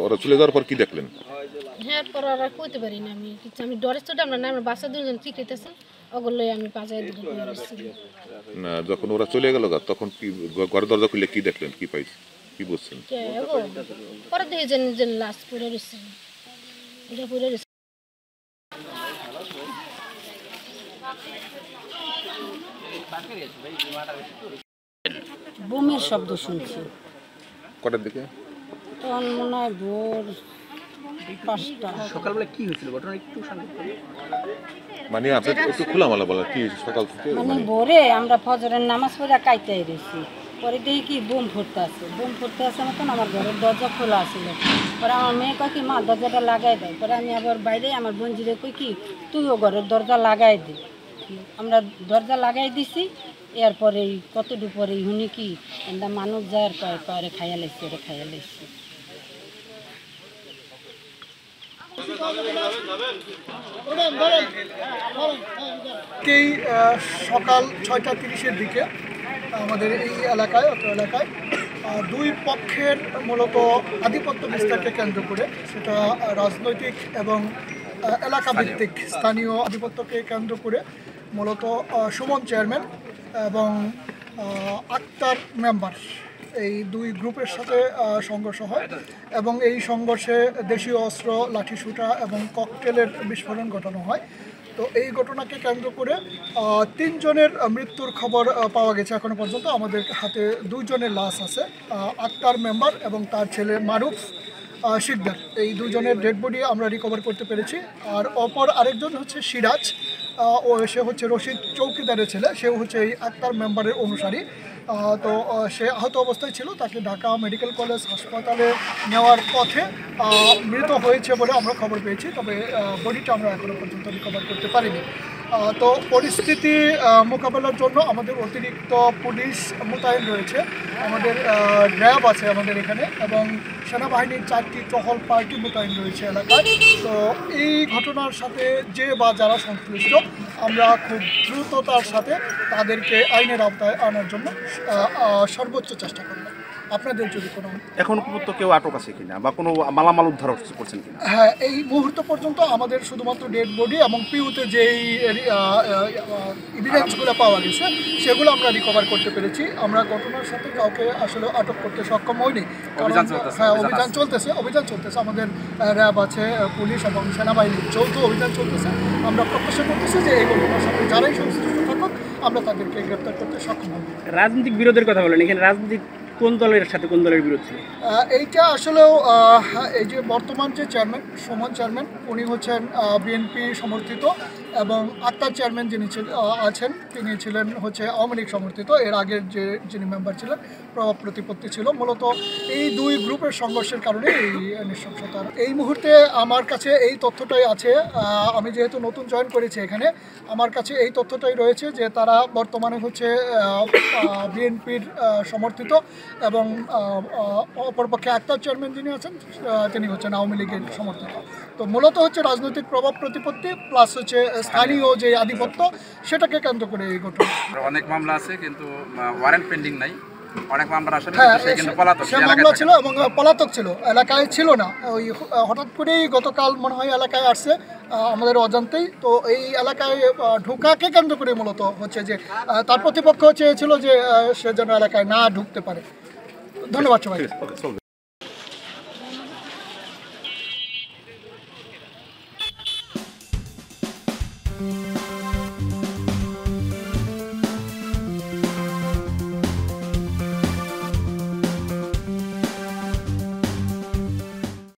ওরা চলে যাওয়ার পর কি দেখলেন? হ্যাঁ, পর আর কইতে পারি না আমি কিছু। আমি ডরের চোটে আমরা না, আমার বাচ্চা দুজন ঠিক হইতেছে, ওগুলো আমি পাঁচায় দিকে করে আসছি। না, যখন ওরা চলে গেল তখন কি ঘরের দরজা খুলে কি দেখলেন, কি পাইছে, কি বুঝছেন? পরে দেখি যে নিজের লাশ পড়ে রয়েছে, এটা পড়ে রয়েছে। বুমের শব্দ শুনছি। কটার দিকে? তখন মনে হয় ভোর 5টা। সকালবেলা কি হয়েছিল ঘটনা একটু মানে আপনি একটু খোলামেলা বলেন কি হয়েছে সকাল থেকে? মানে ভোরে আমরা ফজরের নামাজ পড়ে কাইতেই রয়েছি, পরে দেখি কি বুম ফুটতে আছে মতন আমার ঘরের দরজা খোলা আছিল। পরে আমার মেয়ে কয় কি মা দরজাটা লাগাই দেয়। পরে আমি আবার বাইরে আমার বোনজিরে কই কি তুইও ঘরের দরজা লাগাই দে। আমরা দরজা লাগাই দিছি। এরপরে কতটুকু পরে শুনি কি একটা মানুষ যায় আর পরে খাইয়া লাইছে, ওরা খাইয়া লাইছে। সকাল 6:30-এর দিকে আমাদের এই এলাকায় দুই পক্ষের মূলত আধিপত্য বিস্তারকে কেন্দ্র করে, সেটা রাজনৈতিক এবং এলাকাভিত্তিক স্থানীয় আধিপত্যকে কেন্দ্র করে মূলত সুমন চেয়ারম্যান এবং আক্তার মেম্বার এই দুই গ্রুপের সাথে সংঘর্ষ হয় এবং এই সংঘর্ষে দেশীয় অস্ত্র, লাঠিসোঁটা এবং ককটেলের বিস্ফোরণ ঘটানো হয়। তো এই ঘটনাকে কেন্দ্র করে 3 জনের মৃত্যুর খবর পাওয়া গেছে এখনো পর্যন্ত। আমাদের হাতে 2 জনের লাশ আছে, আক্তার মেম্বার এবং তার ছেলে মারুফ শিকদার। এই 2 জনের ডেড বডি আমরা রিকভার করতে পেরেছি। আর অপর আরেকজন হচ্ছে সিরাজ, ও সে হচ্ছে রশিদ চৌকিদারের ছেলে, সেও হচ্ছে এই আক্তার মেম্বারের অনুসারী। তো সে আহত অবস্থায় ছিল, তাকে ঢাকা মেডিকেল কলেজ হাসপাতালে নেওয়ার পথে মৃত হয়েছে বলে আমরা খবর পেয়েছি, তবে বডিটা আমরা এখনও পর্যন্ত রিকভার করতে পারিনি। তো পরিস্থিতি মোকাবেলার জন্য আমাদের অতিরিক্ত পুলিশ মোতায়েন রয়েছে, আমাদের র্যাব আছে আমাদের এখানে, এবং সেনাবাহিনীর 4টি টহল পার্টি মোতায়েন রয়েছে এলাকায়। তো এই ঘটনার সাথে যে বা যারা সংশ্লিষ্ট, আমরা খুব দ্রুততার সাথে তাদেরকে আইনের আওতায় আনার জন্য সর্বোচ্চ চেষ্টা করব। আপনাদের যদি কোনো এখন পর্যন্ত কেউ আটক আছে কিনা বা কোনো মালামাল উদ্ধার করছেন কিনা? হ্যাঁ, এই মুহূর্ত পর্যন্ত আমাদের শুধুমাত্র ডেড বডি এবং পিউতে যেই এভিডেন্সগুলো পাওয়া গেছে সেগুলো আমরা রিকভার করতে পেরেছি। আমরা ঘটনার সাথে কাউকে আসলে আটক করতে সক্ষম হইনি, কারণ হ্যাঁ অভিযান চলতেছে। আমাদের র্যাব আছে, পুলিশ এবং সেনাবাহিনীর যৌথ অভিযান চলতেছে। আমরা প্রত্যাশা করতেছি যে এই ঘটনার সাথে যারাই সংশ্লিষ্ট থাকুক আমরা তাদেরকে গ্রেপ্তার করতে সক্ষম হব। রাজনৈতিক বিরোধের কথা বলেন, এখানে রাজনৈতিক কোন দলের সাথে কোন দলের বিরোধ ছিল? এইটা আসলেও এই যে বর্তমান যে চেয়ারম্যান সুমন চেয়ারম্যান, উনি হচ্ছেন বিএনপি সমর্থিত, এবং আক্তার চেয়ারম্যান যিনি আছেন তিনি ছিলেন হচ্ছে আওয়ামী লীগ সমর্থিত। এর আগের যিনি মেম্বার ছিলেন প্রভাব প্রতিপত্তি ছিল। মূলত এই দুই গ্রুপের সংঘর্ষের কারণে এই নৃশংসতার। এই মুহূর্তে আমার কাছে এই তথ্যটাই আছে, আমি যেহেতু নতুন জয়েন করেছি এখানে, আমার কাছে এই তথ্যটাই রয়েছে যে তারা বর্তমানে হচ্ছে বিএনপির সমর্থিত, এবং অপরপক্ষে আক্তার চেয়ারম্যান যিনি আছেন তিনি হচ্ছেন আওয়ামী লীগের সমর্থিত। তো মূলত হচ্ছে রাজনৈতিক প্রভাব প্রতিপত্তি প্লাস হচ্ছে স্থানীয় যে আধিপত্য, সেটাকে কেন্দ্র করে এই ঘটনা। অনেক মামলা আছে কিন্তু ওয়ারেন্ট পেন্ডিং নাই, অনেক মামলা আসলে সে মামলা ছিল এবং পলাতক ছিল, এলাকায় ছিল না। ওই হঠাৎ করেই গতকাল মনে হয় এলাকায় আসছে আমাদের অজান্তেই। তো এই এলাকায় ঢোকাকে কেন্দ্র করে মূলত হচ্ছে যে তার প্রতিপক্ষ চেয়েছিল যে সে যেন এলাকায় না ঢুকতে পারে। ধন্যবাদ সবাই।